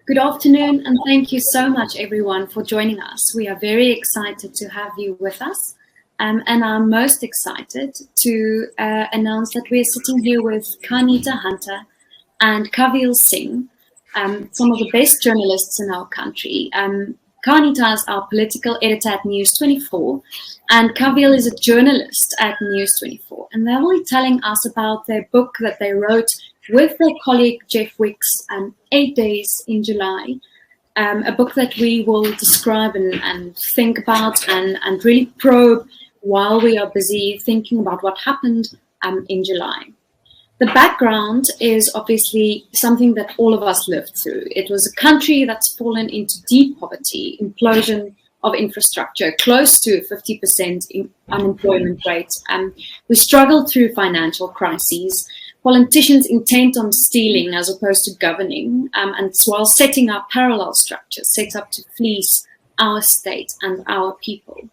Good afternoon, and thank you so much, everyone, for joining us. We are very excited to have you with us, and I'm most excited to announce that we're sitting here with Qaanitah and Kaveel Singh, some of the best journalists in our country. Qaanitah is our political editor at News 24, and Kaveel is a journalist at News 24, and they will be telling us about their book that they wrote with their colleague Jeff Wicks, 8 Days in July, a book that we will describe and think about and really probe while we are busy thinking about what happened in July. The background is obviously something that all of us lived through. It was a country that's fallen into deep poverty, implosion of infrastructure, close to 50% unemployment rate. We struggled through financial crises, politicians intent on stealing as opposed to governing, and while setting up parallel structures set up to fleece our state and our people.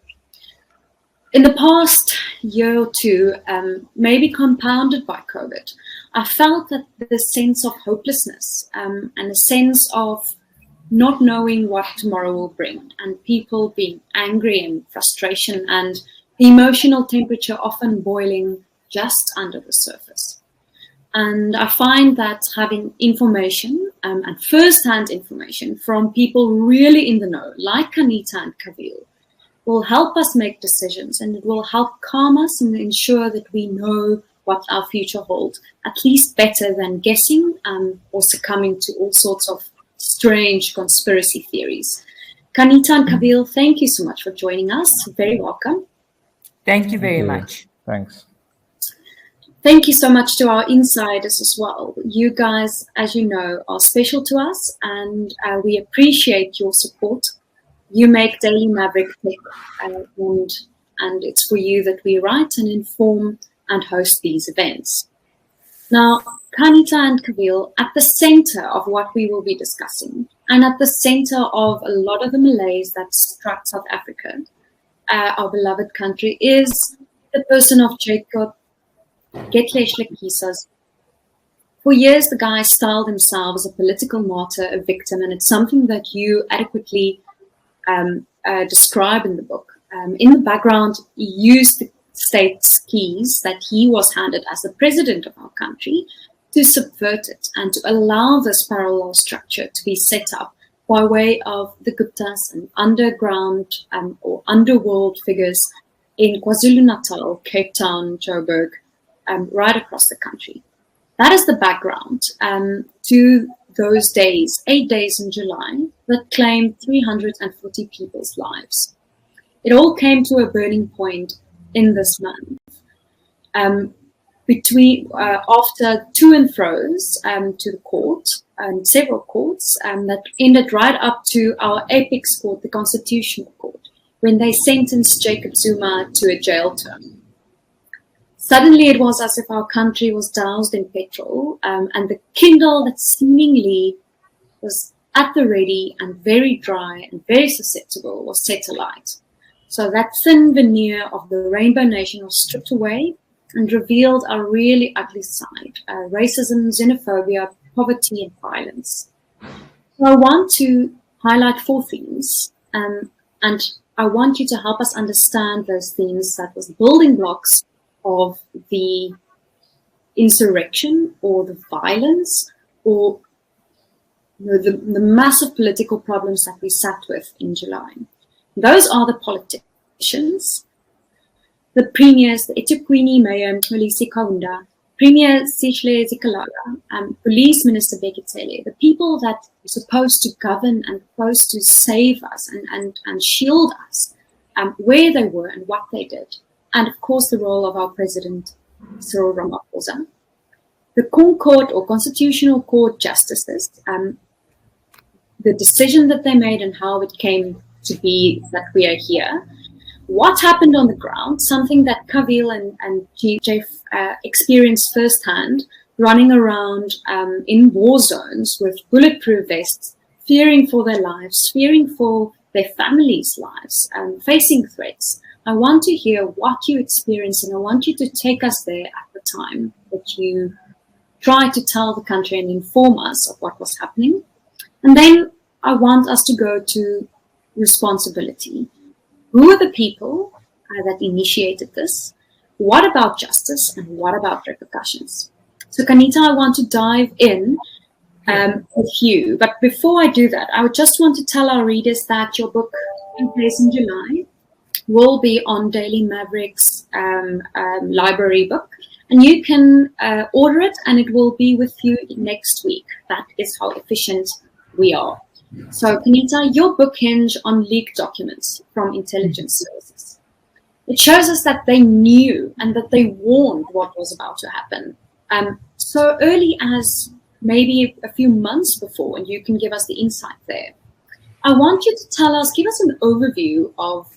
In the past year or two, maybe compounded by COVID, I felt that the sense of hopelessness and a sense of not knowing what tomorrow will bring, and people being angry and frustration, and the emotional temperature often boiling just under the surface. And I find that having information and first-hand information from people really in the know, like Qaanitah and Kaveel, will help us make decisions, and it will help calm us and ensure that we know what our future holds, at least better than guessing or succumbing to all sorts of strange conspiracy theories. Qaanitah and Kaveel, thank you so much for joining us. Very welcome. Thank you very much. Thanks. Thank you so much to our insiders as well. You guys, as you know, are special to us, and we appreciate your support. You make Daily Maverick tick, and it's for you that we write and inform and host these events. Now, Qaanitah and Kaveel, at the center of what we will be discussing, and at the center of a lot of the malaise that struck South Africa, our beloved country, is the person of Jacob Gedleyihlek Kisas. For years, the guy styled himself as a political martyr, a victim, and it's something that you adequately describe in the book. In the background, he used the state's keys that he was handed as the president of our country to subvert it and to allow this parallel structure to be set up by way of the Guptas and underground or underworld figures in KwaZulu-Natal, Cape Town, Joburg, right across the country. That is the background to those days, 8 days in July, that claimed 340 people's lives. It all came to a burning point in this month. After to and fro's to the court, and several courts, that ended right up to our apex court, the Constitutional Court, when they sentenced Jacob Zuma to a jail term. Suddenly it was as if our country was doused in petrol, and the kindle that seemingly was at the ready and very dry and very susceptible was set alight. So that thin veneer of the Rainbow Nation was stripped away and revealed a really ugly side, racism, xenophobia, poverty, and violence. So I want to highlight 4 themes, and I want you to help us understand those themes that was building blocks of the insurrection or the violence or the massive political problems that we sat with in July. Those are the politicians, the premiers, the eThekwini Mayor Xolisi Kaunda, Premier Sihle Zikalala, Police Minister Beketele, the people that are supposed to govern and supposed to save us and shield us, where they were and what they did. And of course, the role of our President, Cyril Ramaphosa. The Court or Constitutional Court justices, the decision that they made and how it came to be that we are here. What happened on the ground, something that Kaveel and Jeff experienced firsthand, running around in war zones with bulletproof vests, fearing for their lives, fearing for their families' lives, facing threats. I want to hear what you experienced, and I want you to take us there at the time that you tried to tell the country and inform us of what was happening. And then I want us to go to responsibility. Who are the people that initiated this? What about justice and what about repercussions? So Qaanitah, I want to dive in with you. But before I do that, I would just want to tell our readers that your book, in place in July, will be on Daily Maverick's library book. And you can order it and it will be with you next week. That is how efficient we are. So Qaanitah, your book hinges on leaked documents from intelligence services. It shows us that they knew and that they warned what was about to happen. So early as maybe a few months before, and you can give us the insight there. I want you to give us an overview of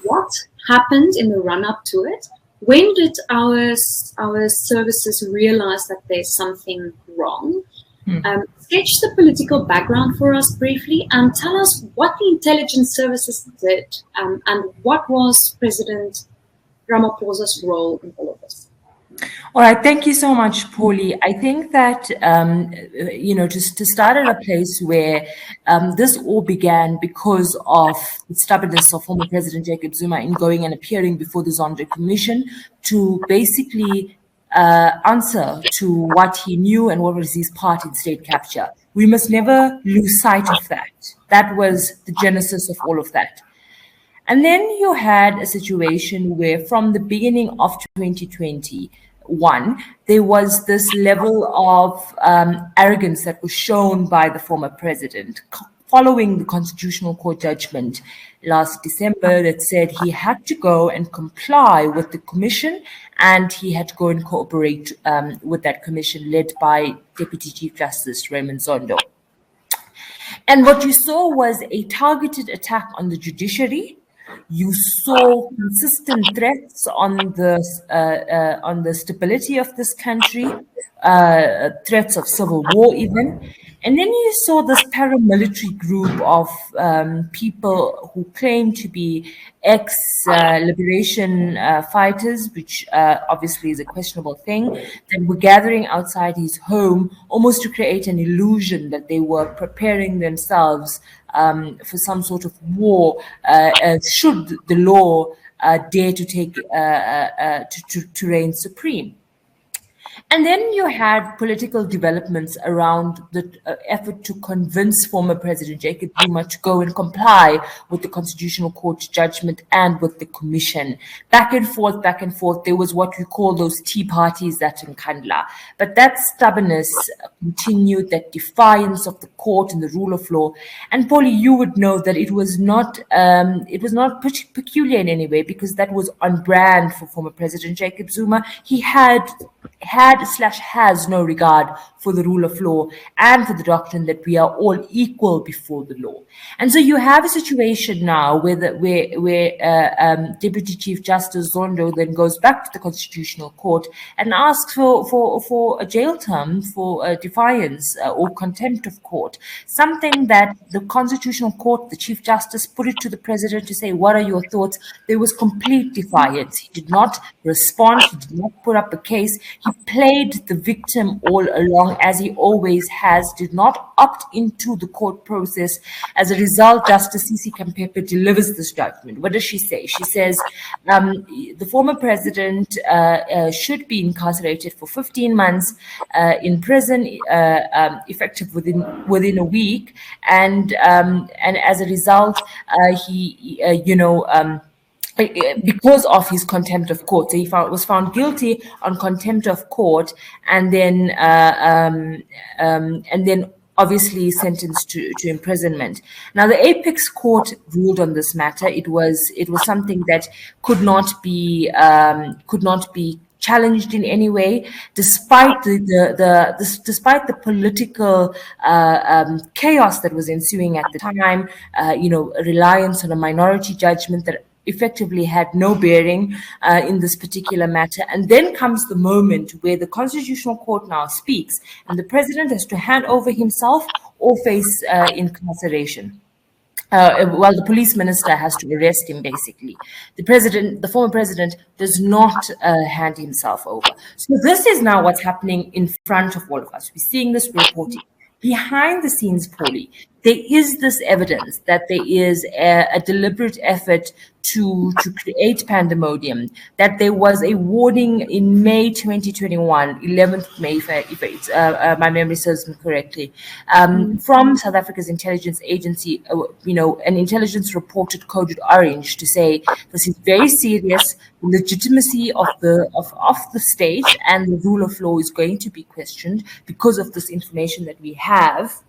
what happened in the run-up to it. When did our services realize that there's something wrong? Sketch the political background for us briefly and tell us what the intelligence services did and what was President Ramaphosa's role in all of this. All right, thank you so much, Pauli. I think that, just to start at a place where this all began because of the stubbornness of former President Jacob Zuma in going and appearing before the Zondo Commission to basically answer to what he knew and what was his part in state capture. We must never lose sight of that. That was the genesis of all of that. And then you had a situation where from the beginning of 2021, there was this level of arrogance that was shown by the former president following the Constitutional Court judgment last December that said he had to go and comply with the commission and he had to go and cooperate with that commission led by Deputy Chief Justice Raymond Zondo. And what you saw was a targeted attack on the judiciary. You saw consistent threats on the stability of this country, threats of civil war even. And then you saw this paramilitary group of people who claim to be ex-liberation fighters, which obviously is a questionable thing, that were gathering outside his home almost to create an illusion that they were preparing themselves for some sort of war should the law dare to take to reign supreme. And then you had political developments around the effort to convince former President Jacob Zuma to go and comply with the Constitutional Court judgment and with the commission. Back and forth, there was what we call those tea parties at Nkandla. But that stubbornness continued, that defiance of the court and the rule of law. And Pauli, you would know that it was not peculiar in any way because that was on brand for former President Jacob Zuma. He has no regard for the rule of law and for the doctrine that we are all equal before the law. And so you have a situation now where Deputy Chief Justice Zondo then goes back to the Constitutional Court and asks for a jail term for defiance or contempt of court, something that the Constitutional Court, the Chief Justice, put it to the President to say, what are your thoughts? There was complete defiance. He did not respond. He did not put up a case. He played the victim all along, as he always has, did not opt into the court process. As a result, Justice Sisi Kampepe delivers this judgment. What does she say? She says the former president should be incarcerated for 15 months in prison, effective within a week, and as a result, because of his contempt of court. So he was found guilty on contempt of court, and then obviously sentenced to imprisonment. Now, the Apex Court ruled on this matter. It was something that could not be challenged in any way, despite despite the political chaos that was ensuing at the time. Reliance on a minority judgment that effectively had no bearing in this particular matter. And then comes the moment where the Constitutional Court now speaks and the president has to hand over himself or face incarceration. While the police minister has to arrest him, basically. The former president, does not hand himself over. So this is now what's happening in front of all of us. We're seeing this reporting. behind the scenes, Pauli, there is this evidence that there is a deliberate effort to create pandemonium, that there was a warning in May 2021, 11th May, if it's, my memory serves me correctly, from South Africa's intelligence agency, an intelligence reported coded orange to say this is very serious. The legitimacy of the state and the rule of law is going to be questioned because of this information that we have.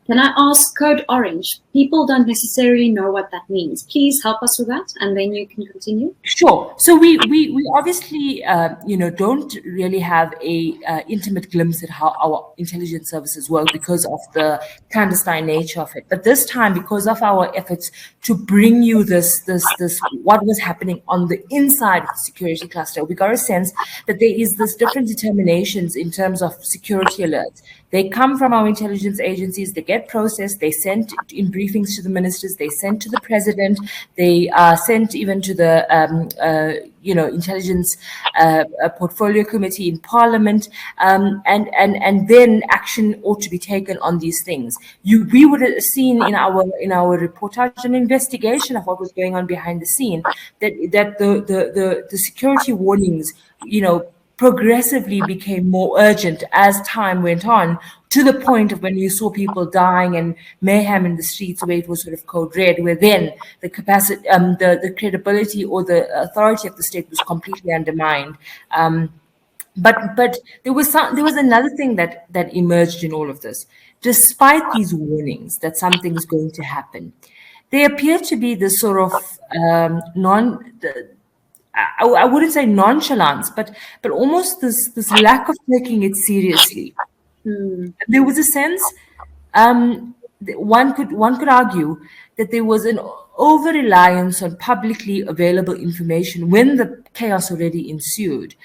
Can I ask, code orange? People don't necessarily know what that means. Please help us with that, and then you can continue. Sure. So we obviously don't really have a intimate glimpse at how our intelligence services work because of the clandestine nature of it. But this time, because of our efforts to bring you this what was happening on the inside of the security cluster, we got a sense that there is this different determinations in terms of security alerts. They come from our intelligence agencies, they get processed, they sent in briefings to the ministers, they sent to the president, they are sent even to the intelligence portfolio committee in parliament, and then action ought to be taken on these things. We would have seen in our reportage an investigation of what was going on behind the scene, that the security warnings, progressively became more urgent as time went on, to the point of when you saw people dying and mayhem in the streets where it was sort of code red, where then the capacity, the credibility or the authority of the state was completely undermined. But there was another thing that emerged in all of this. Despite these warnings that something is going to happen, there appeared to be this sort of I wouldn't say nonchalance, but almost this lack of taking it seriously. There was a sense, one could argue that there was an over-reliance on publicly available information when the chaos already ensued.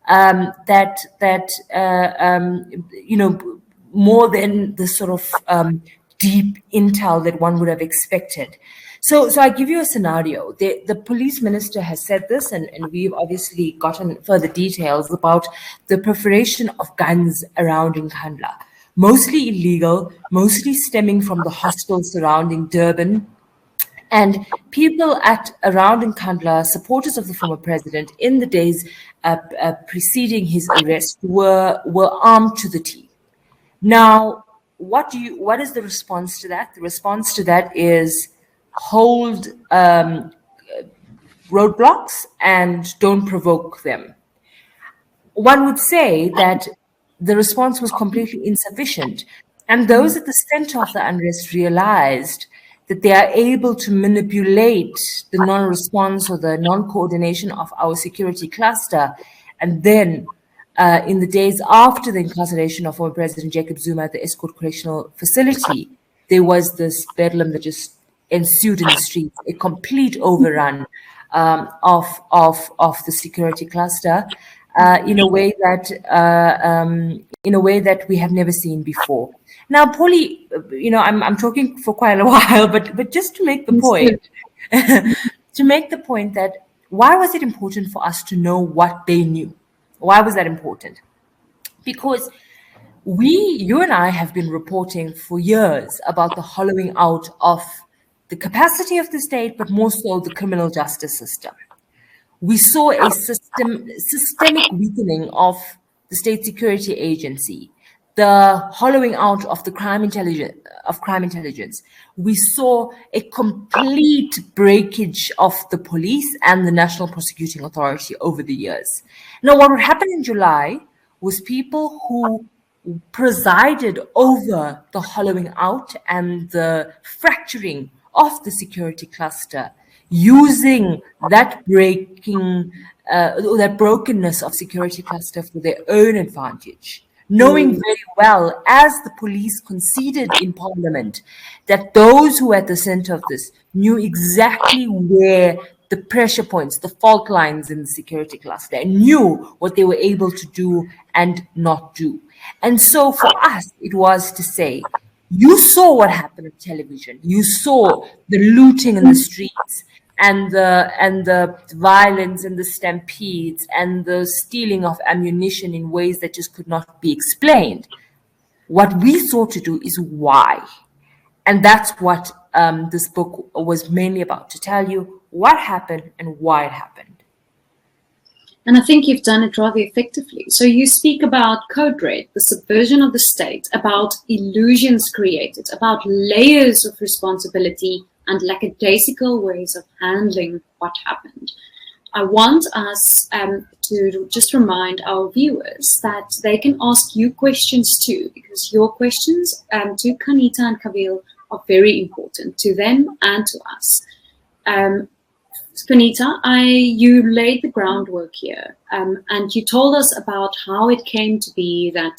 More than the sort of deep intel that one would have expected. So I give you a scenario. The police minister has said this, and we've obviously gotten further details about the proliferation of guns around in Nkandla, mostly illegal, mostly stemming from the hostels surrounding Durban. And people around in Nkandla, supporters of the former president, in the days preceding his arrest, were armed to the teeth. Now, what is the response to that? The response to that is hold roadblocks and don't provoke them. One would say that the response was completely insufficient, and those at the center of the unrest realized that they are able to manipulate the non-response or the non-coordination of our security cluster, and then in the days after the incarceration of former President Jacob Zuma at the Escort Correctional Facility, there was this bedlam that just ensued in the streets, a complete overrun of the security cluster in a way that we have never seen before. Now, Pauli, I'm talking for quite a while, but just to make the point, that why was it important for us to know what they knew? Why was that important? Because you and I have been reporting for years about the hollowing out of the capacity of the state, but more so the criminal justice system. We saw a systemic weakening of the state security agency, the hollowing out of the crime intelligence. We saw a complete breakage of the police and the National Prosecuting Authority over the years. Now, what would happen in July was people who presided over the hollowing out and the fracturing of the security cluster, using that that brokenness of security cluster for their own advantage, knowing very well, as the police conceded in Parliament, that those who were at the center of this knew exactly where the pressure points, the fault lines in the security cluster, and knew what they were able to do and not do. And so for us, it was to say, you saw what happened on television. You saw the looting in the streets and the violence and the stampedes and the stealing of ammunition in ways that just could not be explained. What we sought to do is why. And that's what this book was mainly about, to tell you what happened and why it happened. And I think you've done it rather effectively. So you speak about code red, the subversion of the state, about illusions created, about layers of responsibility and lackadaisical ways of handling what happened. I want us to just remind our viewers that they can ask you questions too, because your questions to Qaanitah and Kaveel are very important to them and to us. Qaanitah, you laid the groundwork here, and you told us about how it came to be that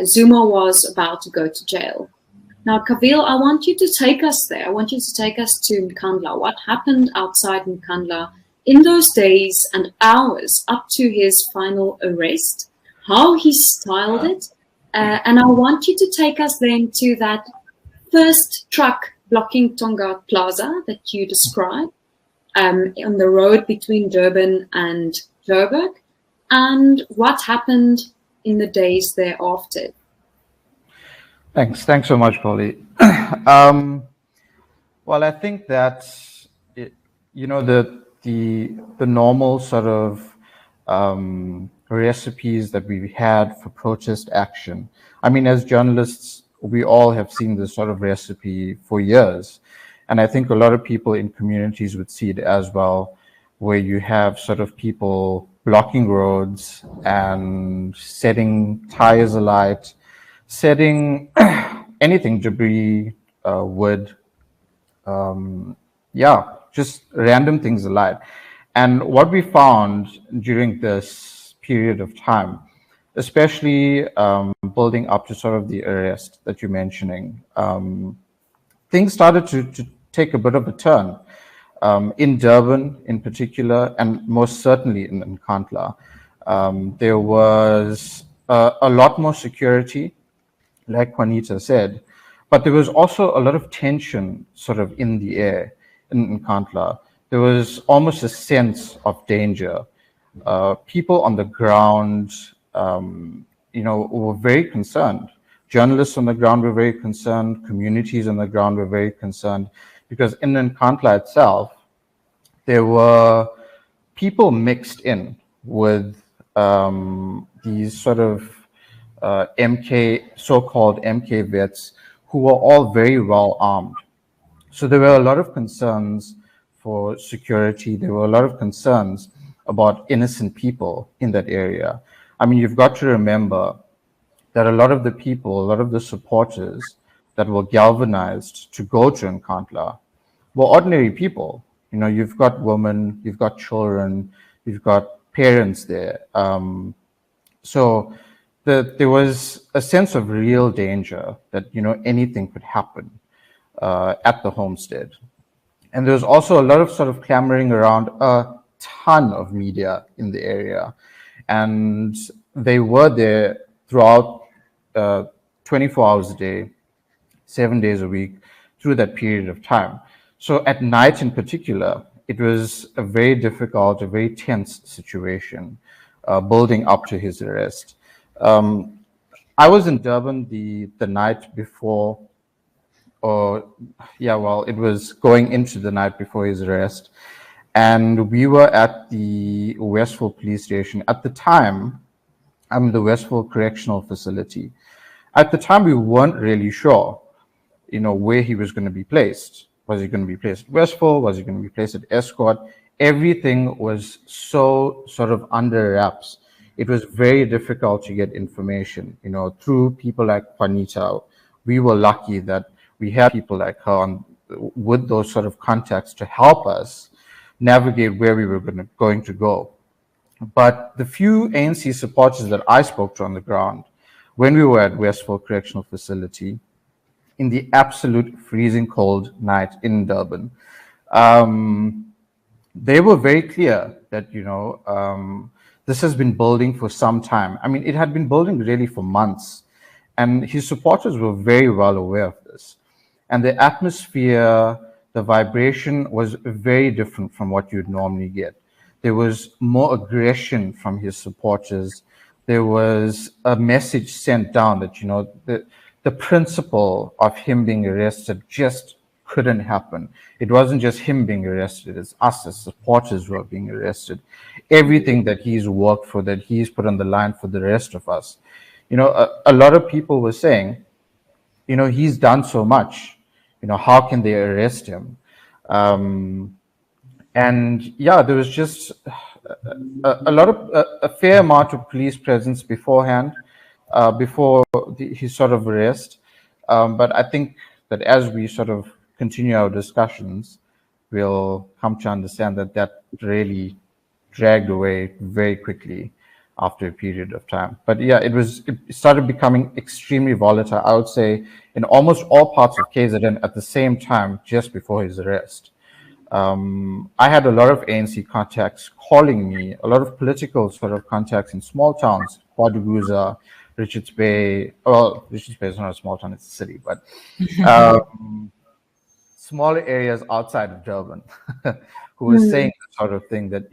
Zuma was about to go to jail. Now, Kaveel, I want you to take us there. I want you to take us to Nkandla. What happened outside Nkandla in those days and hours up to his final arrest, how he styled it, and I want you to take us then to that first truck blocking Tonga Plaza that you described, on the road between Durban and Joburg, and what happened in the days thereafter. Thanks so much, Pauli. Well, I think that the normal sort of recipes that we had for protest action. I mean, as journalists, we all have seen this sort of recipe for years. And I think a lot of people in communities would see it as well, where you have sort of people blocking roads and setting tires alight, setting anything, debris, wood, just random things alight. And what we found during this period of time, especially building up to sort of the arrest that you're mentioning, things started to take a bit of a turn in Durban in particular, and most certainly in Nkandla. There was a lot more security, like Qaanitah said, but there was also a lot of tension sort of in the air in Nkandla. There was almost a sense of danger. People on the ground, were very concerned. Journalists on the ground were very concerned. Communities on the ground were very concerned, because in Nkandla itself, there were people mixed in with these sort of so-called MK vets, who were all very well armed. So there were a lot of concerns for security. There were a lot of concerns about innocent people in that area. I mean, you've got to remember that a lot of the people, a lot of the supporters that were galvanized to go to Nkandla were ordinary people. You've got women, you've got children, you've got parents there. So there was a sense of real danger that, anything could happen at the homestead. And there was also a lot of sort of clamoring around a ton of media in the area. And they were there throughout 24 hours a day, 7 days a week, through that period of time. So at night in particular, it was a very difficult, a very tense situation building up to his arrest. I was in Durban the night before, it was going into the night before his arrest. And we were at the Westville police station. At the time, the Westville Correctional Facility. At the time, we weren't really sure, where he was going to be placed. Was he going to be placed at Westville? Was he going to be placed at Escort? Everything was so sort of under wraps. It was very difficult to get information, through people like Qaanitah. We were lucky that we had people like her with those sort of contacts to help us navigate where we were going to go. But the few ANC supporters that I spoke to on the ground, when we were at Westville Correctional Facility, in the absolute freezing cold night in Durban, they were very clear that, this has been building for some time. I mean, it had been building really for months. And his supporters were very well aware of this. And the atmosphere, the vibration was very different from what you'd normally get. There was more aggression from his supporters. there was a message sent down that, the principle of him being arrested just couldn't happen. It wasn't just him being arrested, it's us as supporters who are being arrested. Everything that he's worked for, that he's put on the line for the rest of us. A lot of people were saying, he's done so much, how can they arrest him? And yeah, there was just a fair amount of police presence beforehand, before his sort of arrest. But I think that as we sort of continue our discussions, we'll come to understand that really dragged away very quickly after a period of time. But yeah, it started becoming extremely volatile, I would say, in almost all parts of KZN at the same time, just before his arrest. I had a lot of ANC contacts calling me, a lot of political sort of contacts in small towns, Kwaduguza, Richards Bay. Well, Richards Bay is not a small town, it's a city, but smaller areas outside of Durban who were saying the sort of thing that,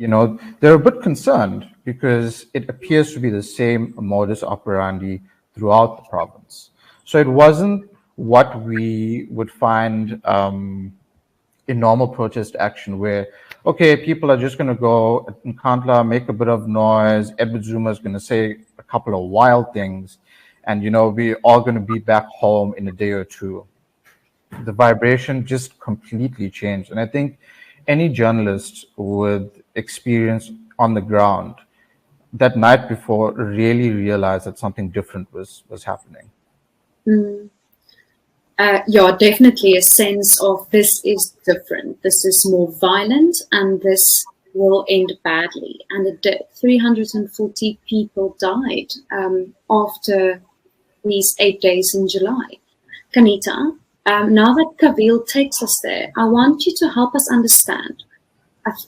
they're a bit concerned because it appears to be the same modus operandi throughout the province. So it wasn't what we would find in normal protest action where, okay, people are just going to go in Qaanitah, make a bit of noise, Edward Zuma is going to say a couple of wild things, and, we're all going to be back home in a day or two. The vibration just completely changed. And I think any journalist with experience on the ground that night before really realized that something different was happening. Yeah, definitely a sense of this is different. This is more violent and this will end badly. And it did. 340 people died after these 8 days in July. Qaanitah, now that Kaveel takes us there, I want you to help us understand.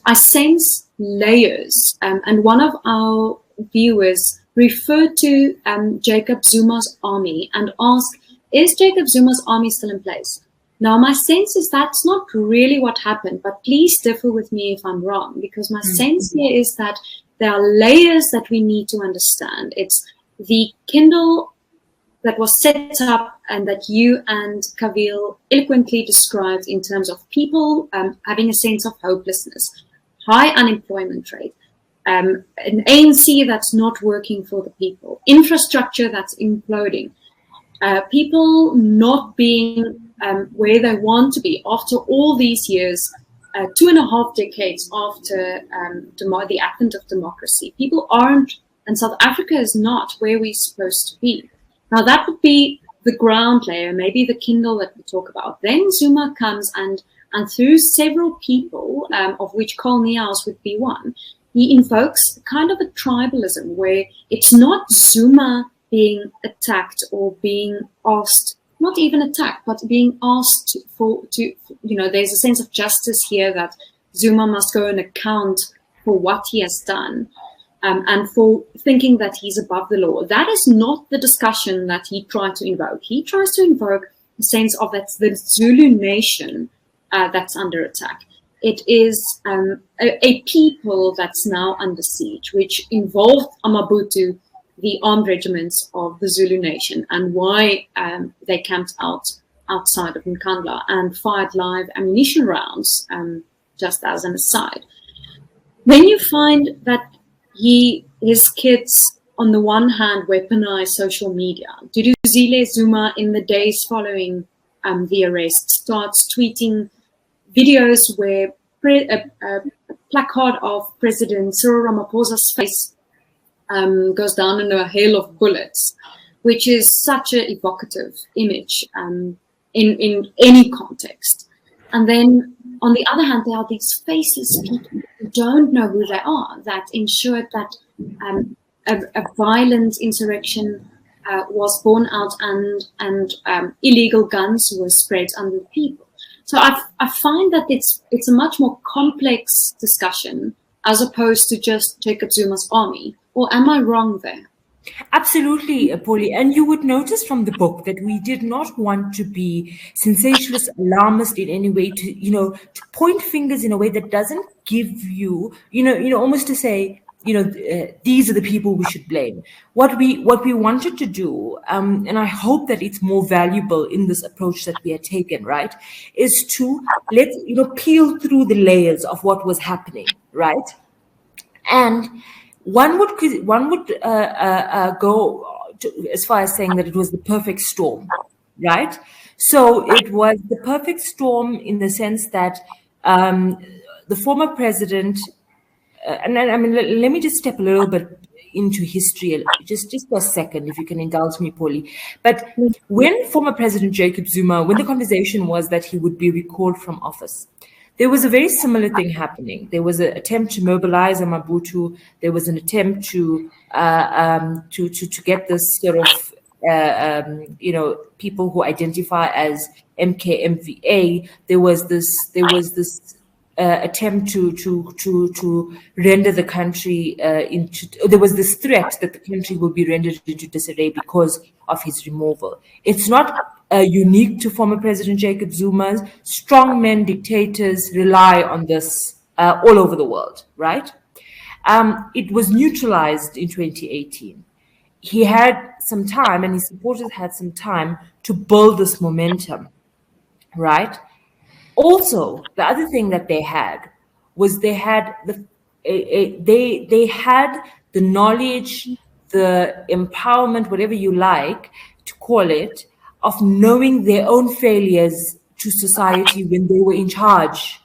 I sense layers, and one of our viewers referred to Jacob Zuma's army and asked, is Jacob Zuma's army still in place? Now, my sense is that's not really what happened, but please differ with me if I'm wrong, because my sense here is that there are layers that we need to understand. It's the Kindle that was set up and that you and Kaveel eloquently described in terms of people having a sense of hopelessness, high unemployment rate, an ANC that's not working for the people, infrastructure that's imploding, people not being where they want to be after all these years, 2.5 decades after the advent of democracy. People aren't, and South Africa is not where we're supposed to be. Now that would be the ground layer, maybe the Kindle that we talk about. Then Zuma comes and through several people, of which Qaanitah would be one, he invokes kind of a tribalism where it's not Zuma being attacked or being asked, not even attacked, but being asked there's a sense of justice here that Zuma must go and account for what he has done. And for thinking that he's above the law. That is not the discussion that he tried to invoke. He tries to invoke the sense of that's the Zulu nation that's under attack. It is a people that's now under siege, which involved Amabutu, the armed regiments of the Zulu nation, and why they camped outside of Nkandla and fired live ammunition rounds, just as an aside. Then you find that his kids, on the one hand, weaponize social media. Duduzile Zuma, in the days following the arrest, starts tweeting videos where a placard of President Cyril Ramaphosa's face goes down in a hail of bullets, which is such an evocative image in any context. And then, on the other hand, there are these faceless people who don't know who they are, that ensured that a violent insurrection was borne out and illegal guns were spread under the people. So I find that it's a much more complex discussion as opposed to just Jacob Zuma's army. Or am I wrong there? Absolutely, Pauli. And you would notice from the book that we did not want to be sensationalist, alarmist in any way, to point fingers in a way that doesn't give you, almost to say, these are the people we should blame. What we wanted to do, and I hope that it's more valuable in this approach that we had taken, right, is to peel through the layers of what was happening, right, and one would go as far as saying that it was the perfect storm, right? So it was the perfect storm in the sense that the former president. And then, I mean, let me just step a little bit into history, just for a second, if you can indulge me, Pauli. But when former President Jacob Zuma, when the conversation was that he would be recalled from office, there was a very similar thing happening. There was an attempt to mobilize Mabutu. There was an attempt to get this sort of people who identify as MKMVA. There was this attempt to render the country there was this threat that the country will be rendered into disarray because of his removal. It's not unique to former President Jacob Zuma. Strongmen, dictators rely on this all over the world, right? It was neutralized in 2018. He had some time, and his supporters had some time to build this momentum, right? Also, the other thing that they had was they had the knowledge, the empowerment, whatever you like to call it, of knowing their own failures to society when they were in charge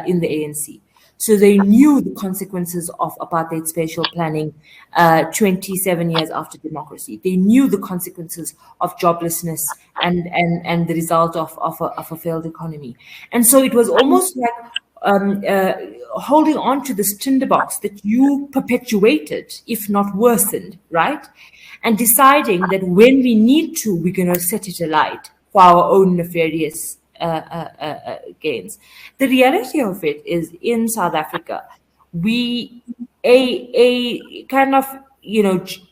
in the ANC. So they knew the consequences of apartheid spatial planning 27 years after democracy. They knew the consequences of joblessness and the result of a failed economy. And so it was almost like holding on to this tinderbox that you perpetuated, if not worsened, right? And deciding that when we need to, we're going to set it alight for our own nefarious gains. The reality of it is, in South Africa,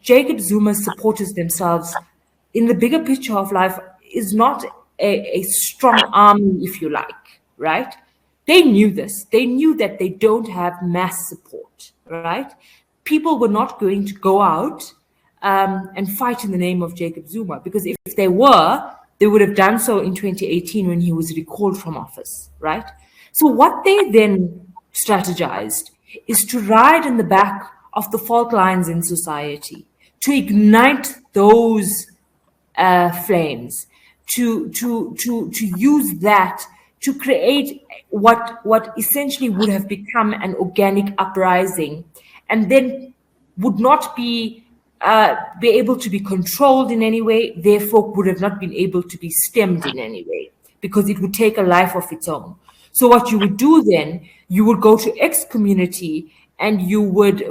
Jacob Zuma's supporters themselves, in the bigger picture of life, is not a strong army, if you like, right? They knew this. They knew that they don't have mass support, right? People were not going to go out and fight in the name of Jacob Zuma, because if they were, they would have done so in 2018 when he was recalled from office, right? So what they then strategized is to ride in the back of the fault lines in society, to ignite those flames, to use that to create what essentially would have become an organic uprising, and then would not be able to be controlled in any way, therefore would have not been able to be stemmed in any way, because it would take a life of its own. So what you would do then, you would go to X community and you would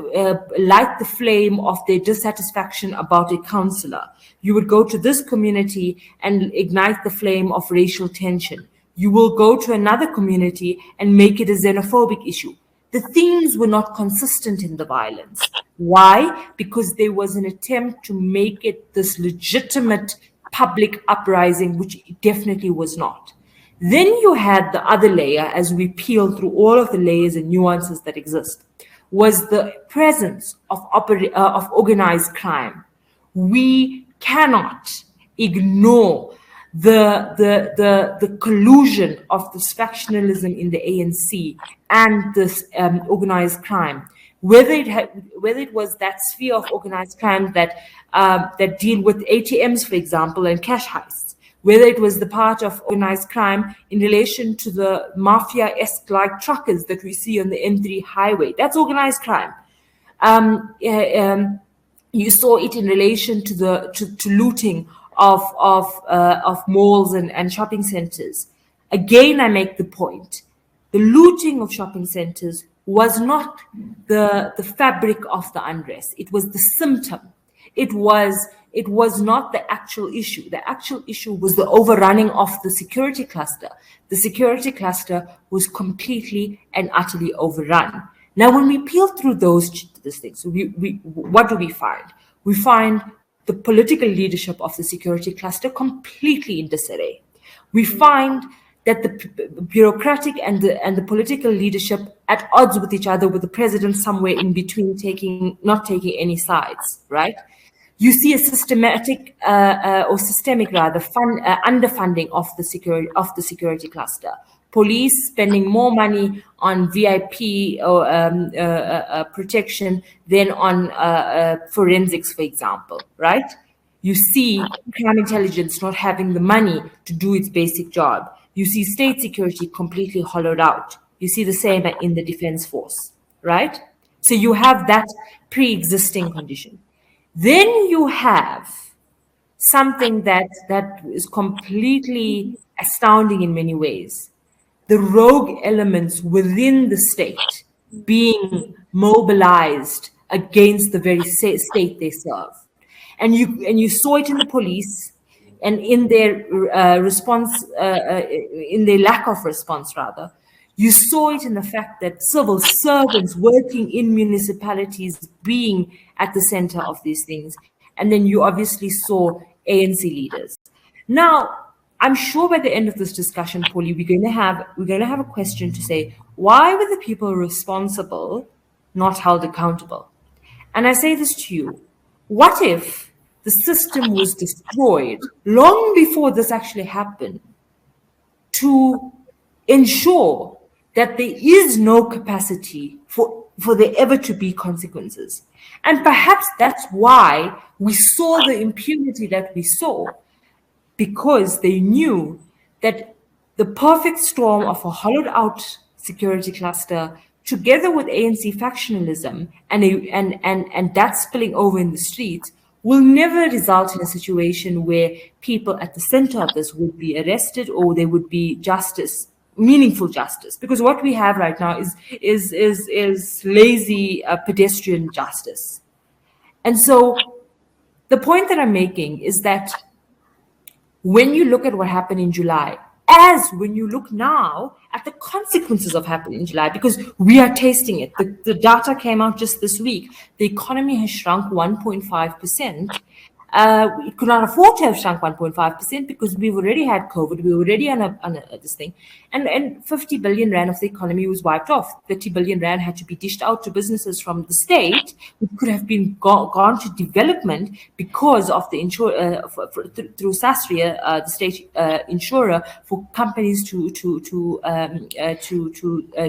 light the flame of their dissatisfaction about a councillor. You would go to this community and ignite the flame of racial tension. You will go to another community and make it a xenophobic issue. The themes were not consistent in the violence. Why? Because there was an attempt to make it this legitimate public uprising, which it definitely was not. Then you had the other layer, as we peel through all of the layers and nuances that exist, was the presence of organized crime. We cannot ignore the collusion of this factionalism in the ANC and this organized crime, whether it was that sphere of organized crime that deal with ATMs, for example, and cash heists, whether it was the part of organized crime in relation to the mafia-esque like truckers that we see on the N3 highway. That's organized crime. You saw it in relation to looting of malls and shopping centers. Again, I make the point: the looting of shopping centers was not the fabric of the unrest. It was the symptom. It was not the actual issue. The actual issue was the overrunning of the security cluster. The security cluster was completely and utterly overrun. Now, when we peel through those things, what do we find? We find the political leadership of the security cluster completely in disarray. We find that the bureaucratic and the political leadership at odds with each other, with the president somewhere in between, not taking any sides, right? You see a systemic underfunding of the security cluster. Police spending more money on VIP or protection than on forensics, for example, right? You see crime intelligence not having the money to do its basic job. You see state security completely hollowed out. You see the same in the defense force, right? So you have that pre-existing condition. Then you have something that is completely astounding in many ways. The rogue elements within the state being mobilized against the very state they serve. And you saw it in the police and in their response, in their lack of response, rather. You saw it in the fact that civil servants working in municipalities being at the center of these things. And then you obviously saw ANC leaders. Now, I'm sure by the end of this discussion, Pauli, we're going to have a question to say, why were the people responsible not held accountable? And I say this to you, what if the system was destroyed long before this actually happened to ensure that there is no capacity for there ever to be consequences? And perhaps that's why we saw the impunity that we saw, because they knew that the perfect storm of a hollowed out security cluster together with ANC factionalism and that spilling over in the streets will never result in a situation where people at the center of this would be arrested or there would be justice, meaningful justice. Because what we have right now is lazy pedestrian justice. And so the point that I'm making is that when you look at what happened in July, as when you look now at the consequences of happening in July, because we are tasting it. The data came out just this week. The economy has shrunk 1.5%. It could not afford to have shrunk 1.5% because we've already had COVID. We were already on this thing. And 50 billion rand of the economy was wiped off. 30 billion rand had to be dished out to businesses from the state, which could have been gone to development because of the through SASRIA, the state insurer, for companies to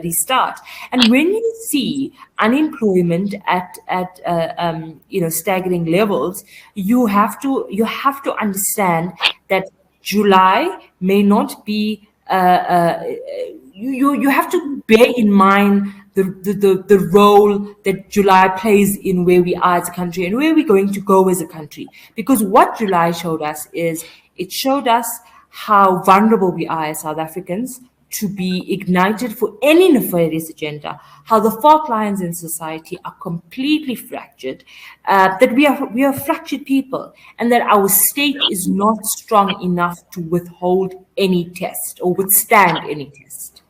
restart. And when you see unemployment at staggering levels, you have to understand that July may not be. You have to bear in mind the role that July plays in where we are as a country and where we're going to go as a country. Because what July showed us is it showed us how vulnerable we are as South Africans to be ignited for any nefarious agenda, how the fault lines in society are completely fractured, that we are fractured people, and that our state is not strong enough to withhold any test or withstand any test.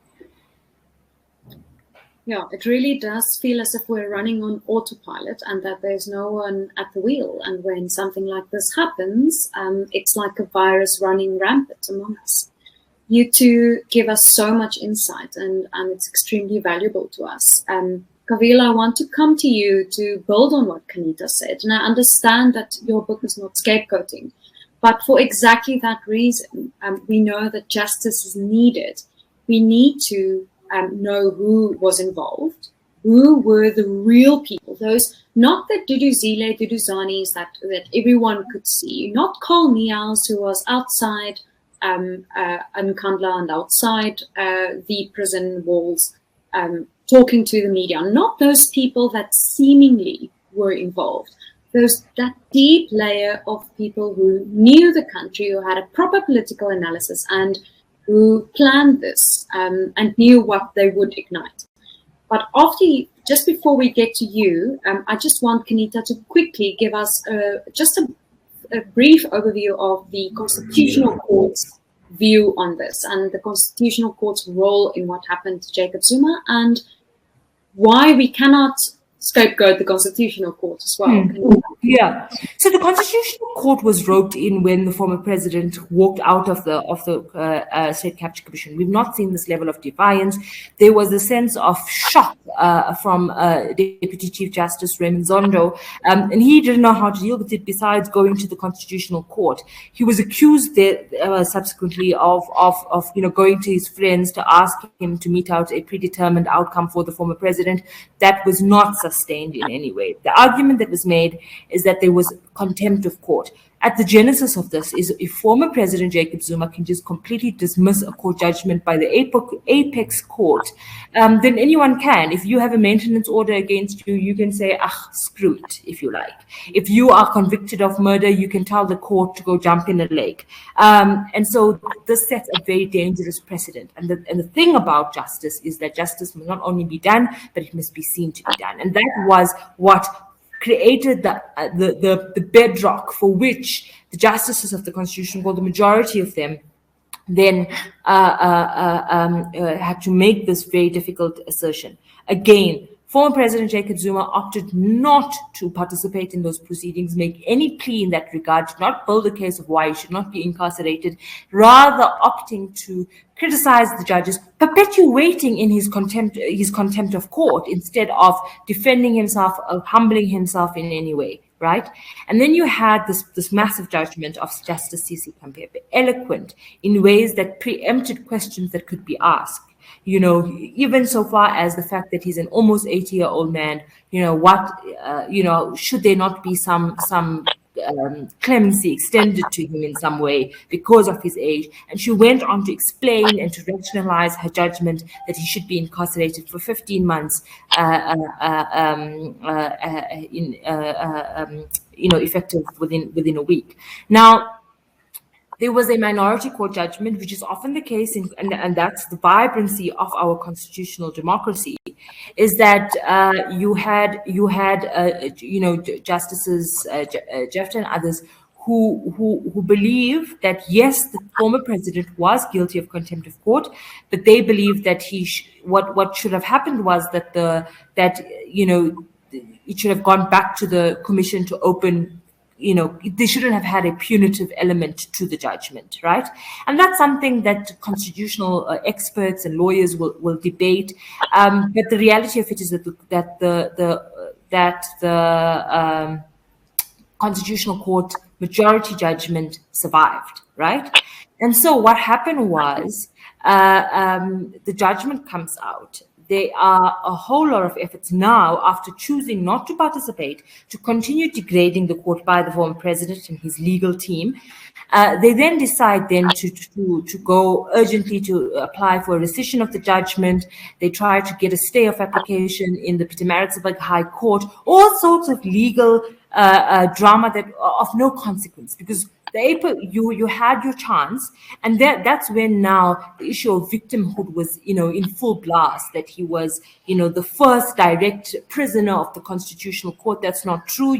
Yeah, it really does feel as if we're running on autopilot and that there's no one at the wheel. And when something like this happens, it's like a virus running rampant among us. You two give us so much insight and it's extremely valuable to us. Kaveel, I want to come to you to build on what Qaanitah said. And I understand that your book is not scapegoating, but for exactly that reason, we know that justice is needed. We need to know who was involved, who were the real people, those, not the Duduzile, Duduzanis that everyone could see, not Cole Niels, who was outside Nkandla and outside the prison walls talking to the media, not those people that seemingly were involved, that deep layer of people who knew the country, who had a proper political analysis and who planned this and knew what they would ignite. But just before we get to you, I just want Qaanitah to quickly give us just a brief overview of the Constitutional Court's view on this and the Constitutional Court's role in what happened to Jacob Zuma and why we cannot scapegoat the Constitutional Court as well. Yeah. So the Constitutional Court was roped in when the former president walked out of the State Capture Commission. We've not seen this level of defiance. There was a sense of shock from Deputy Chief Justice Raymond Zondo, and he didn't know how to deal with it. Besides going to the Constitutional Court, he was accused there subsequently of going to his friends to ask him to mete out a predetermined outcome for the former president. That was not sustained in any way. The argument that was made is that there was contempt of court. At the genesis of this is if former President Jacob Zuma can just completely dismiss a court judgment by the apex court, then anyone can. If you have a maintenance order against you, you can say, screw it, if you like. If you are convicted of murder, you can tell the court to go jump in a lake. And so this sets a very dangerous precedent. And the thing about justice is that justice must not only be done, but it must be seen to be done. And that was what created the bedrock for which the justices of the Constitutional Court, the majority of them, then had to make this very difficult assertion. Again, former President Jacob Zuma opted not to participate in those proceedings, make any plea in that regard, did not build a case of why he should not be incarcerated, rather opting to criticize the judges, perpetuating in his contempt of court instead of defending himself or humbling himself in any way, right? And then you had this massive judgment of Justice C.C. Kampepe, eloquent in ways that preempted questions that could be asked. Even so far as the fact that he's an almost 80-year-old man, should there not be some clemency extended to him in some way because of his age? And she went on to explain and to rationalize her judgment that he should be incarcerated for 15 months, effective within a week. Now, there was a minority court judgment, which is often the case, and that's the vibrancy of our constitutional democracy, is that you had Justices Jeffter and others who believe that yes, the former president was guilty of contempt of court, but they believe that what should have happened was that it should have gone back to the commission to open. They shouldn't have had a punitive element to the judgment, right? And that's something that constitutional experts and lawyers will debate. But the reality of it is that the Constitutional Court majority judgment survived, right? And so what happened was the judgment comes out. There are a whole lot of efforts now, after choosing not to participate, to continue degrading the court by the former president and his legal team. They then decide to go urgently to apply for a rescission of the judgment. They try to get a stay of application in the Pietermaritzburg High Court, all sorts of legal drama that of no consequence, because you had your chance, and that's when now the issue of victimhood was in full blast, that he was the first direct prisoner of the Constitutional Court. That's not true.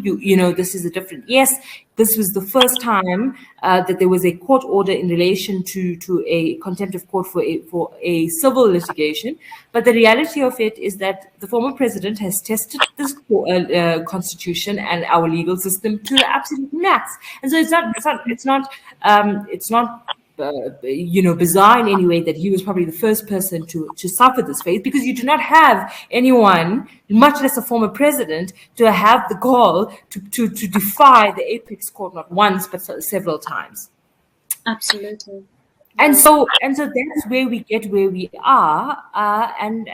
This is a different. Yes, this was the first time that there was a court order in relation to a contempt of court for a civil litigation. But the reality of it is that the former president has tested this constitution and our legal system to the absolute max. And so it's not bizarre in any way that he was probably the first person to suffer this fate, because you do not have anyone, much less a former president, to have the gall to defy the apex court not once but several times. Absolutely. And so that's where we get where we are, and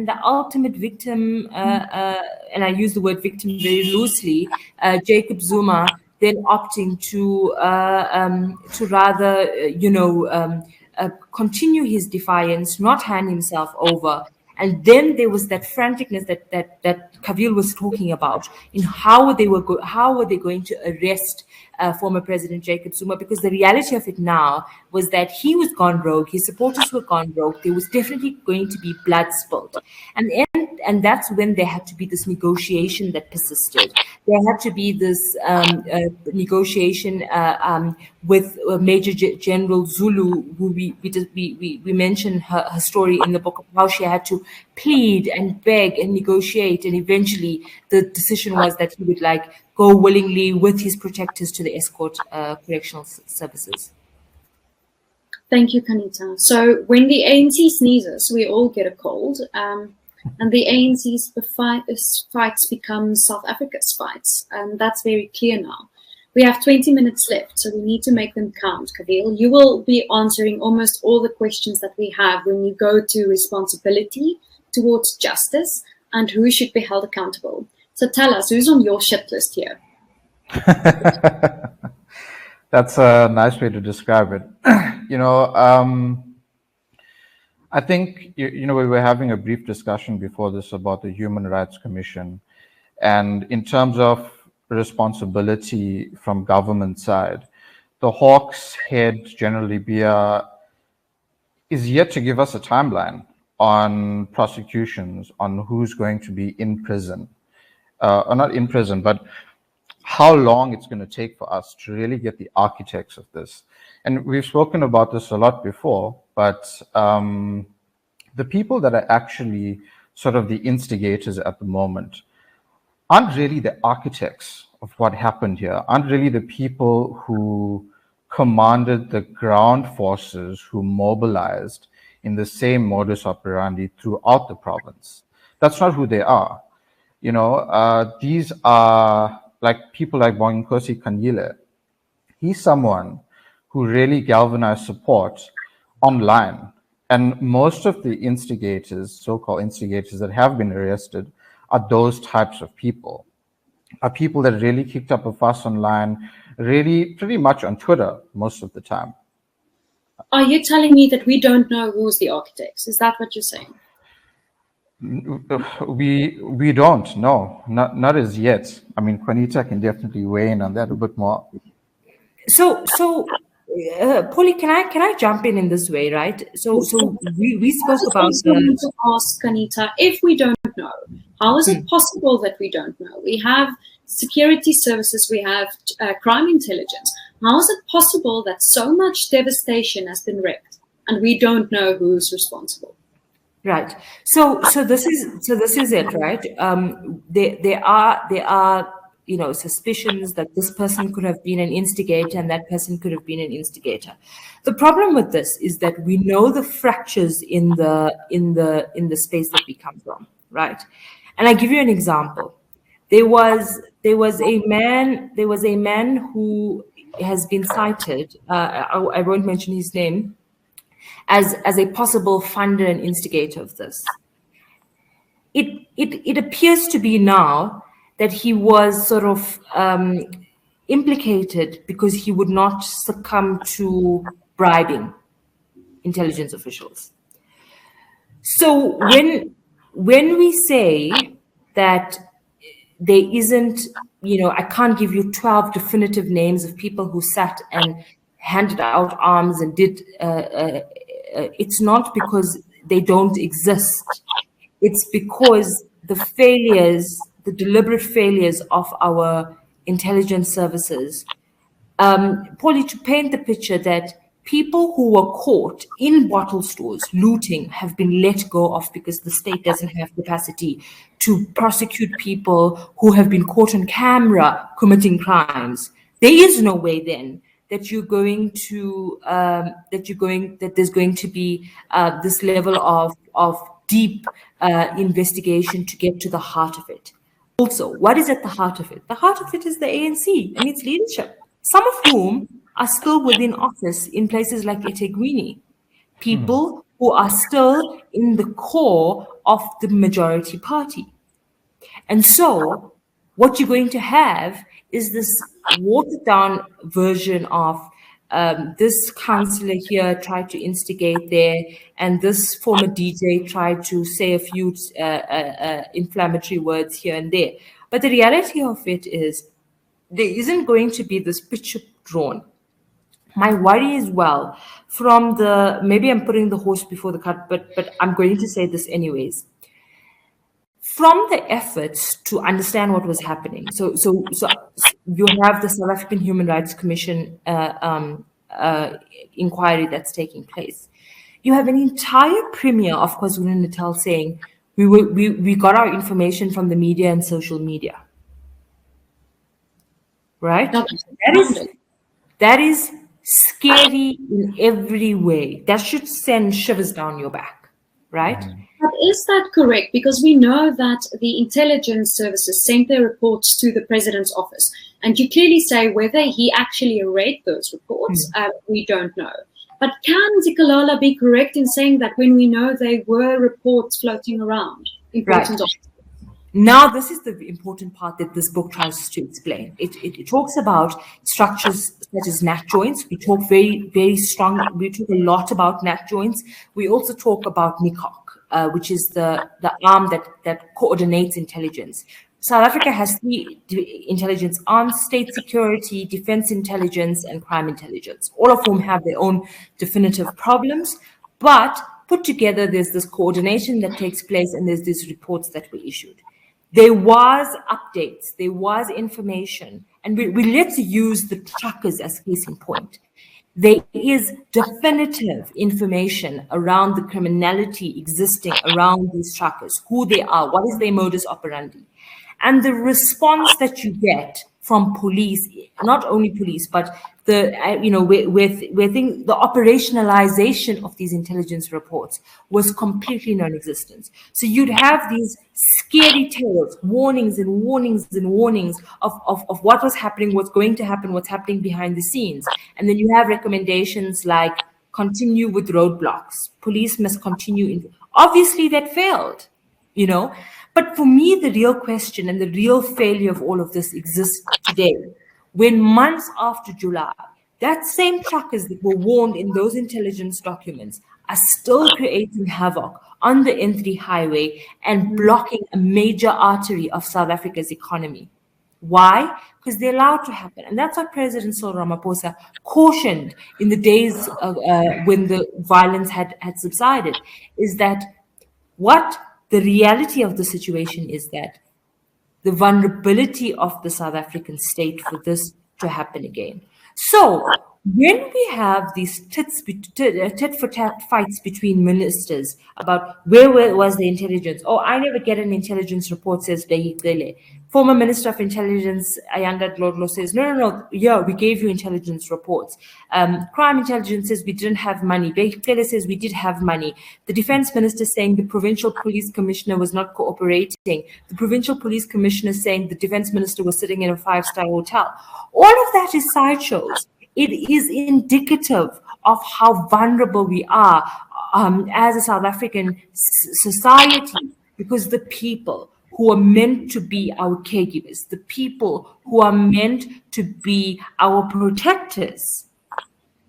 the ultimate victim, and I use the word victim very loosely, Jacob Zuma, then opting to rather continue his defiance, not hand himself over. And then there was that franticness that Kaveel was talking about in how they were going to arrest former President Jacob Zuma, because the reality of it now was that he was gone rogue, his supporters were gone rogue, there was definitely going to be blood spilled. And that's when there had to be this negotiation that persisted. There had to be this negotiation with Major General Zulu, who we mentioned her story in the book of how she had to plead and beg and negotiate, and eventually the decision was that he would go willingly with his protectors to the escort correctional services. Thank you, Qaanitah. So when the ANC sneezes, we all get a cold, and the ANC's fights become South Africa's fights. That's very clear now. We have 20 minutes left, so we need to make them count. Kaveel, you will be answering almost all the questions that we have when you go to responsibility towards justice and who should be held accountable. So tell us, who's on your shit list here? That's a nice way to describe it. I think, we were having a brief discussion before this about the Human Rights Commission. And in terms of responsibility from government side, the Hawks head, General Libya, is yet to give us a timeline on prosecutions, on who's going to be in prison. Or not in prison, but how long it's going to take for us to really get the architects of this. And we've spoken about this a lot before, but the people that are actually sort of the instigators at the moment aren't really the architects of what happened here, aren't really the people who commanded the ground forces who mobilized in the same modus operandi throughout the province. That's not who they are. These are like people like Bonginkosi Kanyile. He's someone who really galvanized support online. And most of the instigators, so-called instigators that have been arrested, are those types of people. Are people that really kicked up a fuss online, really pretty much on Twitter most of the time. Are you telling me that we don't know who's the architects? Is that what you're saying? We don't, no, not as yet. I mean, Qaanitah can definitely weigh in on that a bit more. So, Pauli, can I jump in this way, right? So we spoke about to ask Qaanitah, if we don't know, how is it possible that we don't know? We have security services, we have crime intelligence. How is it possible that so much devastation has been wreaked and we don't know who's responsible? Right. So this is it, right? There are suspicions that this person could have been an instigator and that person could have been an instigator. The problem with this is that we know the fractures in the space that we come from, right? And I give you an example. There was a man who has been cited. I won't mention his name, as a possible funder and instigator of this. It appears to be now that he was sort of implicated because he would not succumb to bribing intelligence officials. So when we say that there isn't, I can't give you 12 definitive names of people who sat and handed out arms and did, it's not because they don't exist. It's because the deliberate failures of our intelligence services, Pauli, to paint the picture that people who were caught in bottle stores looting have been let go of because the state doesn't have capacity to prosecute people who have been caught on camera committing crimes. There is no way then that there's going to be this level of deep investigation to get to the heart of it. Also, what is at the heart of it? The heart of it is the ANC and its leadership, some of whom are still within office in places like eThekwini, people who are still in the core of the majority party. And so what you're going to have is this watered down version of this councillor here tried to instigate there, and this former DJ tried to say a few inflammatory words here and there. But the reality of it is there isn't going to be this picture drawn. My worry is, maybe I'm putting the horse before the cart, but I'm going to say this anyways. From the efforts to understand what was happening, so you have the South African Human Rights Commission inquiry that's taking place. You have an entire premier of KwaZulu-Natal saying, we got our information from the media and social media. Right? That is scary in every way. That should send shivers down your back, right? But is that correct? Because we know that the intelligence services sent their reports to the president's office, and you clearly say whether he actually read those reports, we don't know. But can Zikalala be correct in saying that when we know there were reports floating around? Important right. Now, this is the important part that this book tries to explain. It talks about structures such as knot joints. We talk very talk a lot about knot joints. We also talk about NICOC, which is the arm that coordinates intelligence. South Africa has 3 intelligence arms: state security, defense intelligence, and crime intelligence, all of whom have their own definitive problems. But put together, there's this coordination that takes place, and there's these reports that were issued. There was updates, there was information, and let's use the truckers as case in point. There is definitive information around the criminality existing around these truckers, who they are, what is their modus operandi. And the response that you get from police, not only police, but the operationalization of these intelligence reports was completely non-existent. So you'd have these scary tales, warnings and warnings and warnings of what was happening, what's going to happen, what's happening behind the scenes. And then you have recommendations like continue with roadblocks. Police must continue. Obviously that failed, But for me, the real question and the real failure of all of this exists today, when months after July, that same truckers that were warned in those intelligence documents are still creating havoc on the N3 highway and blocking a major artery of South Africa's economy. Why? Because they're allowed to happen. And that's what President Cyril Ramaphosa cautioned in the days when the violence had subsided, is that the reality of the situation is that the vulnerability of the South African state for this to happen again. So when we have these tit-for-tat fights between ministers about where was the intelligence, I never get an intelligence report, says Behikele. Former Minister of Intelligence, Ayanda Dlodlo, says, no, yeah, we gave you intelligence reports. Crime intelligence says we didn't have money. Behikele says we did have money. The defense minister saying the provincial police commissioner was not cooperating. The provincial police commissioner saying the defense minister was sitting in a 5-star hotel. All of that is sideshows. It is indicative of how vulnerable we are as a South African society, because the people who are meant to be our caregivers, the people who are meant to be our protectors,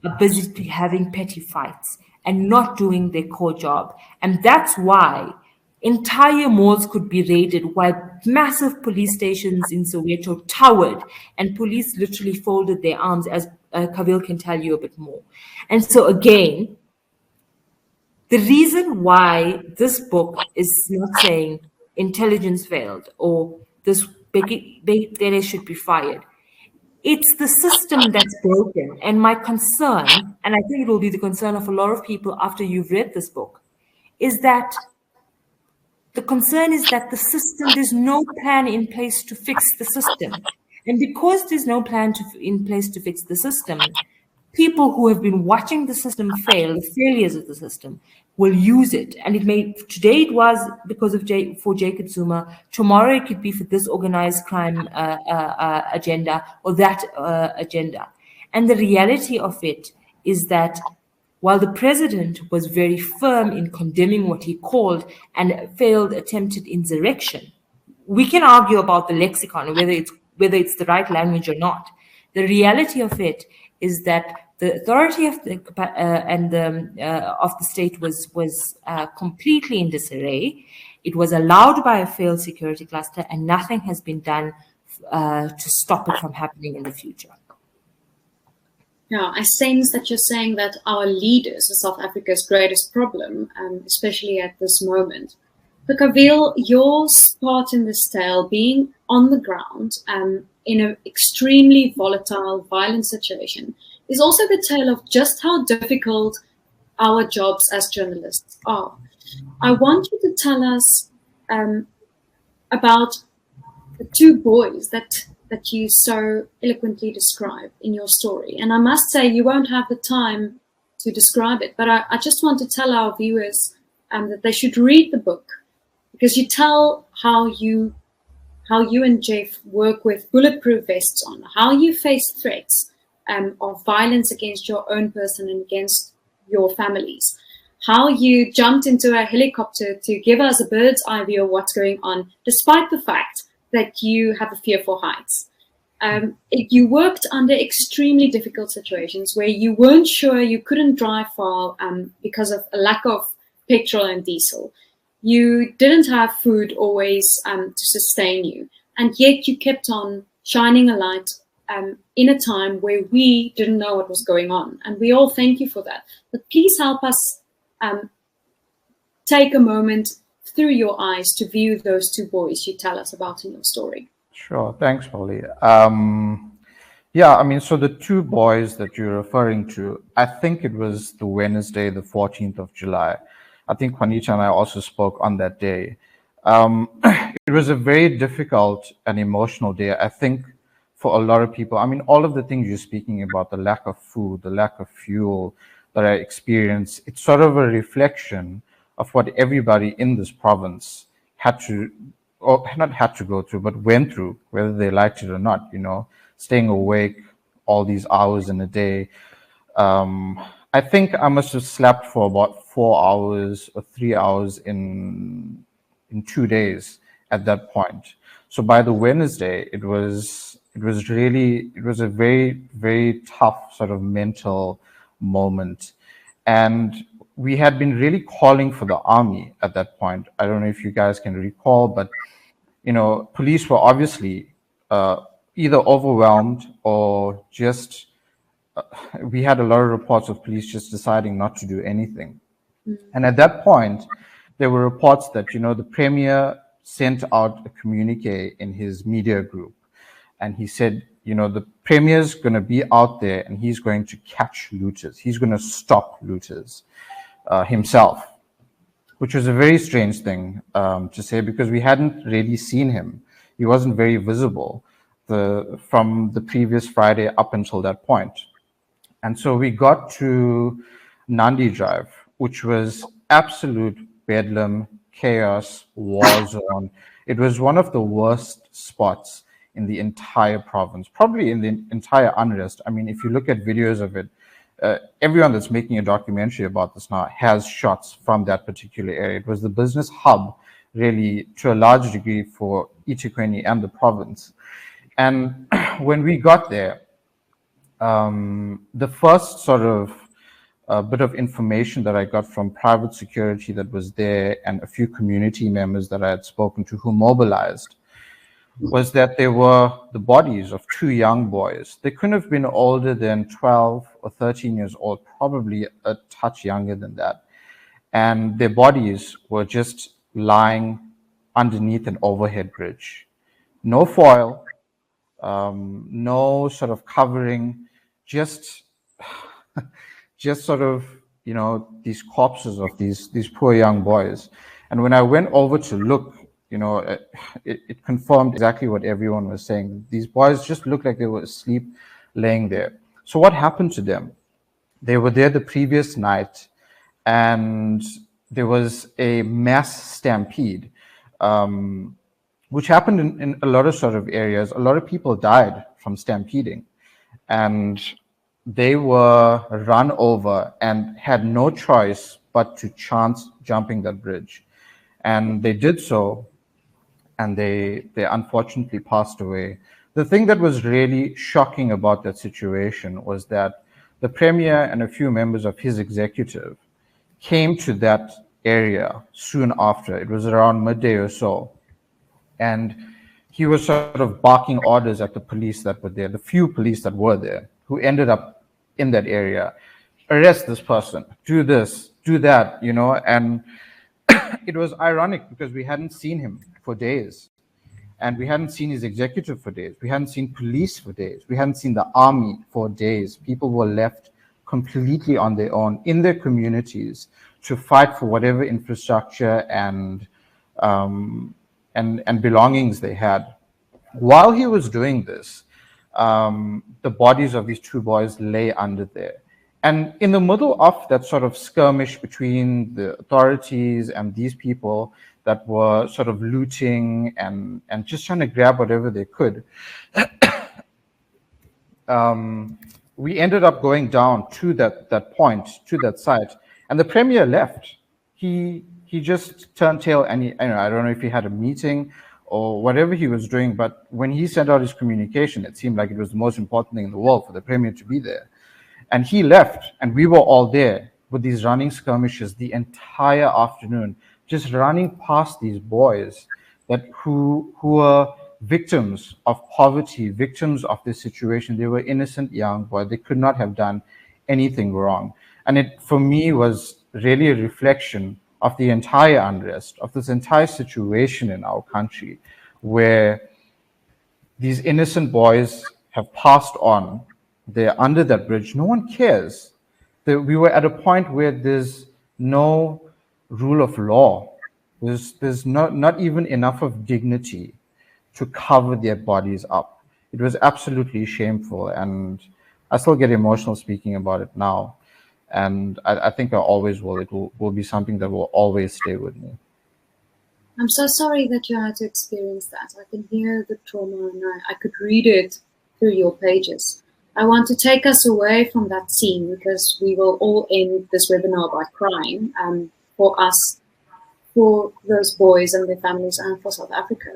are busy having petty fights and not doing their core job. And that's why entire malls could be raided while massive police stations in Soweto towered and police literally folded their arms, as Kaveel can tell you a bit more. And so again, the reason why this book is not saying intelligence failed or this Bekele should be fired, it's the system that's broken. And my concern, and I think it will be the concern of a lot of people after you've read this book, is that the concern is that the system, there's no plan in place to fix the system. And because there's no plan in place to fix the system, people who have been watching the system fail, the failures of the system, will use it. And today it was because of for Jacob Zuma. Tomorrow it could be for this organized crime agenda or that agenda. And the reality of it is that while the president was very firm in condemning what he called an failed attempted insurrection, we can argue about the lexicon and whether it's the right language or not. The reality of it is that the authority of the state was completely in disarray. It was allowed by a failed security cluster, and nothing has been done to stop it from happening in the future. Yeah, I sense that you're saying that our leaders are South Africa's greatest problem, especially at this moment. But Kaveel, your part in this tale, being on the ground in an extremely volatile, violent situation, is also the tale of just how difficult our jobs as journalists are. I want you to tell us about the two boys that you so eloquently describe in your story. And I must say, you won't have the time to describe it, but I just want to tell our viewers that they should read the book, because you tell how you and Jeff work with bulletproof vests on, how you face threats of violence against your own person and against your families, how you jumped into a helicopter to give us a bird's eye view of what's going on, despite the fact that you have a fear for heights. You worked under extremely difficult situations where you weren't sure, you couldn't drive far because of a lack of petrol and diesel. You didn't have food always to sustain you, and yet you kept on shining a light in a time where we didn't know what was going on, and we all thank you for that. But please help us take a moment through your eyes to view those two boys you tell us about in your story. Sure. Thanks, Pauli. Yeah, I mean, so the two boys that you're referring to, I think it was the Wednesday, the 14th of July. I think Qaanitah and I also spoke on that day. It was a very difficult and emotional day, I think, for a lot of people. I mean, all of the things you're speaking about, the lack of food, the lack of fuel that I experienced, it's sort of a reflection of what everybody in this province had to, or not had to go through, but went through, whether they liked it or not, staying awake all these hours in a day. I think I must have slept for about 4 hours or 3 hours in 2 days at that point. So by the Wednesday, it was a very, very tough sort of mental moment. And we had been really calling for the army at that point. I don't know if you guys can recall, but police were obviously either overwhelmed or just we had a lot of reports of police just deciding not to do anything. And at that point, there were reports that, the premier sent out a communique in his media group. And he said, the premier's going to be out there and he's going to catch looters. He's going to stop looters himself, which was a very strange thing to say, because we hadn't really seen him. He wasn't very visible from the previous Friday up until that point. And so we got to Nandi Drive, which was absolute bedlam, chaos, war zone. It was one of the worst spots in the entire province, probably in the entire unrest. I mean, if you look at videos of it, everyone that's making a documentary about this now has shots from that particular area. It was the business hub, really, to a large degree for eThekwini and the province. And when we got there, the first sort of bit of information that I got from private security that was there and a few community members that I had spoken to who mobilized was that there were the bodies of two young boys. They couldn't have been older than 12 or 13 years old, probably a touch younger than that. And their bodies were just lying underneath an overhead bridge. No foil, no sort of covering, just sort of, these corpses of these poor young boys. And when I went over to look, it confirmed exactly what everyone was saying. These boys just looked like they were asleep, laying there. So what happened to them? They were there the previous night, and there was a mass stampede, which happened in a lot of sort of areas. A lot of people died from stampeding, and they were run over and had no choice but to chance jumping that bridge. And they did so, and they unfortunately passed away. The thing that was really shocking about that situation was that the premier and a few members of his executive came to that area soon after. It was around midday or so. And he was sort of barking orders at the police that were there, the few police that were there, who ended up in that area. Arrest this person, do this, do that, and it was ironic because we hadn't seen him for days, and we hadn't seen his executive for days. We hadn't seen police for days. We hadn't seen the army for days. People were left completely on their own in their communities to fight for whatever infrastructure and belongings they had. While he was doing this, the bodies of these two boys lay under there. And in the middle of that sort of skirmish between the authorities and these people that were sort of looting and just trying to grab whatever they could, we ended up going down to that point, to that site, and the premier left. He just turned tail, and I don't know if he had a meeting or whatever he was doing, but when he sent out his communication, it seemed like it was the most important thing in the world for the premier to be there. And he left, and we were all there with these running skirmishes the entire afternoon, just running past these boys who were victims of poverty, victims of this situation. They were innocent young boys. They could not have done anything wrong. And it, for me, was really a reflection of the entire unrest, of this entire situation in our country, where these innocent boys have passed on. They're under that bridge. No one cares. We were at a point where there's no rule of law. There's not even enough of dignity to cover their bodies up. It was absolutely shameful, and I still get emotional speaking about it now. And I think I always will. It will be something that will always stay with me. I'm so sorry that you had to experience that. I can hear the trauma, and I could read it through your pages. I want to take us away from that scene, because we will all end this webinar by crying, for us, for those boys and their families, and for South Africa.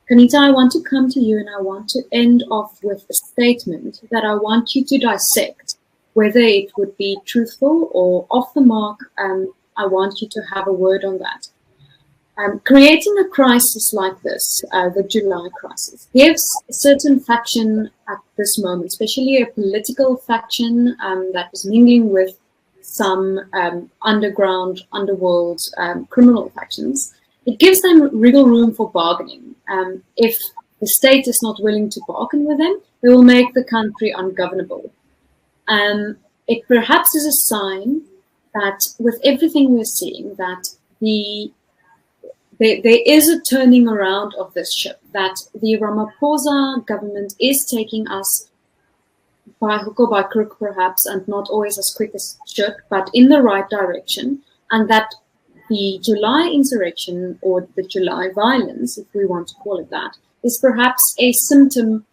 Qaanitah, I want to come to you, and I want to end off with a statement that I want you to dissect, whether it would be truthful or off the mark. I want you to have a word on that. Creating a crisis like this, the July crisis, gives a certain faction at this moment, especially a political faction that is mingling with some underground, underworld criminal factions. It gives them wriggle room for bargaining. If the state is not willing to bargain with them, they will make the country ungovernable. It perhaps is a sign that with everything we're seeing, that there is a turning around of this ship, that the Ramaphosa government is taking us by hook or by crook perhaps, and not always as quick as it should, but in the right direction, and that the July insurrection, or the July violence, if we want to call it that, is perhaps a symptom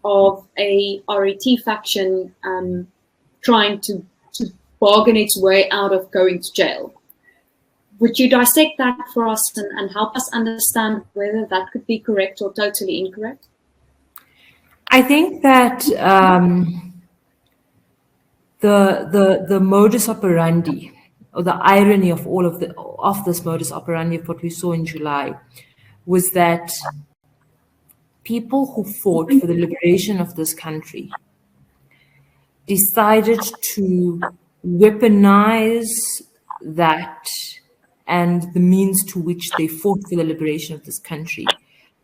of a RET faction trying to bargain its way out of going to jail. Would you dissect that for us and help us understand whether that could be correct or totally incorrect? I think that the modus operandi, or the irony of all of this modus operandi of what we saw in July, was that people who fought for the liberation of this country decided to weaponize that and the means to which they fought for the liberation of this country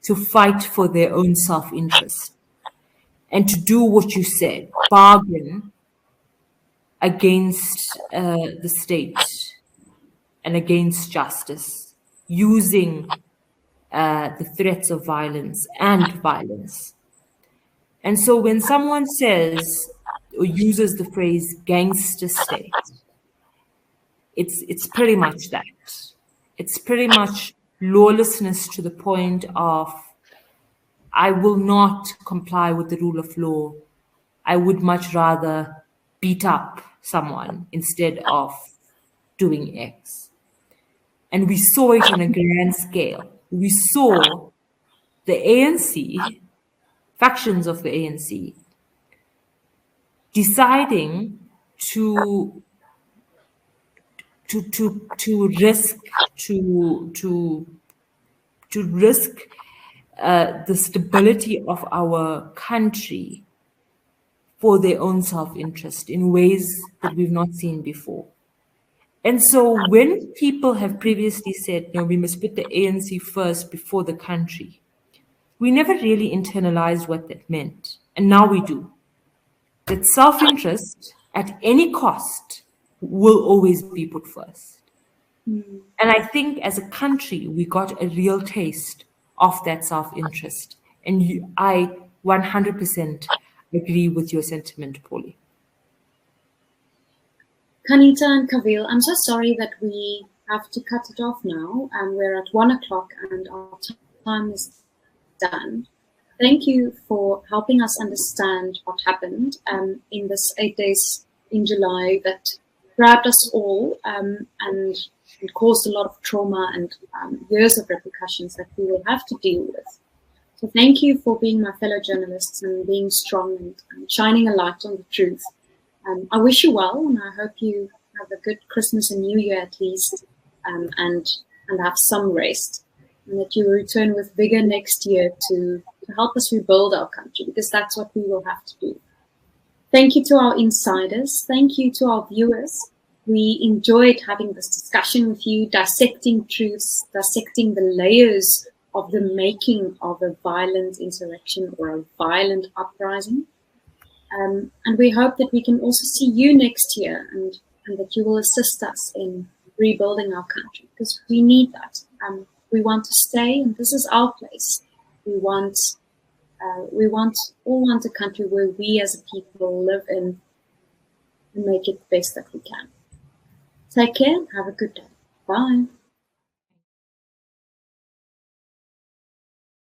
to fight for their own self-interest and to do what you said, bargain against the state and against justice, using the threats of violence and violence. And so when someone says or uses the phrase gangster state, it's pretty much that. It's pretty much lawlessness to the point of, I will not comply with the rule of law. I would much rather beat up someone instead of doing X. And we saw it on a grand scale. We saw the ANC, factions of the ANC, deciding to risk the stability of our country for their own self-interest in ways that we've not seen before. And so when people have previously said, no, we must put the ANC first before the country, we never really internalized what that meant. And now we do. That self-interest at any cost will always be put first. And I think as a country, we got a real taste of that self-interest. And I 100% agree with your sentiment, Pauli. Qaanitah and Kaveel, I'm so sorry that we have to cut it off now. We're at 1 o'clock and our time is done. Thank you for helping us understand what happened in this 8 days in July that grabbed us all and it caused a lot of trauma and years of repercussions that we will have to deal with. So thank you for being my fellow journalists and being strong and shining a light on the truth. I wish you well, and I hope you have a good Christmas and New Year at least, and have some rest, and that you return with vigor next year to help us rebuild our country, because that's what we will have to do. Thank you to our insiders. Thank you to our viewers. We enjoyed having this discussion with you, dissecting truths, dissecting the layers of the making of a violent insurrection or a violent uprising. And we hope that we can also see you next year and that you will assist us in rebuilding our country, because we need that. We want to stay, and this is our place. We all want a country where we as a people live in and make it the best that we can. Take care. Have a good day. Bye.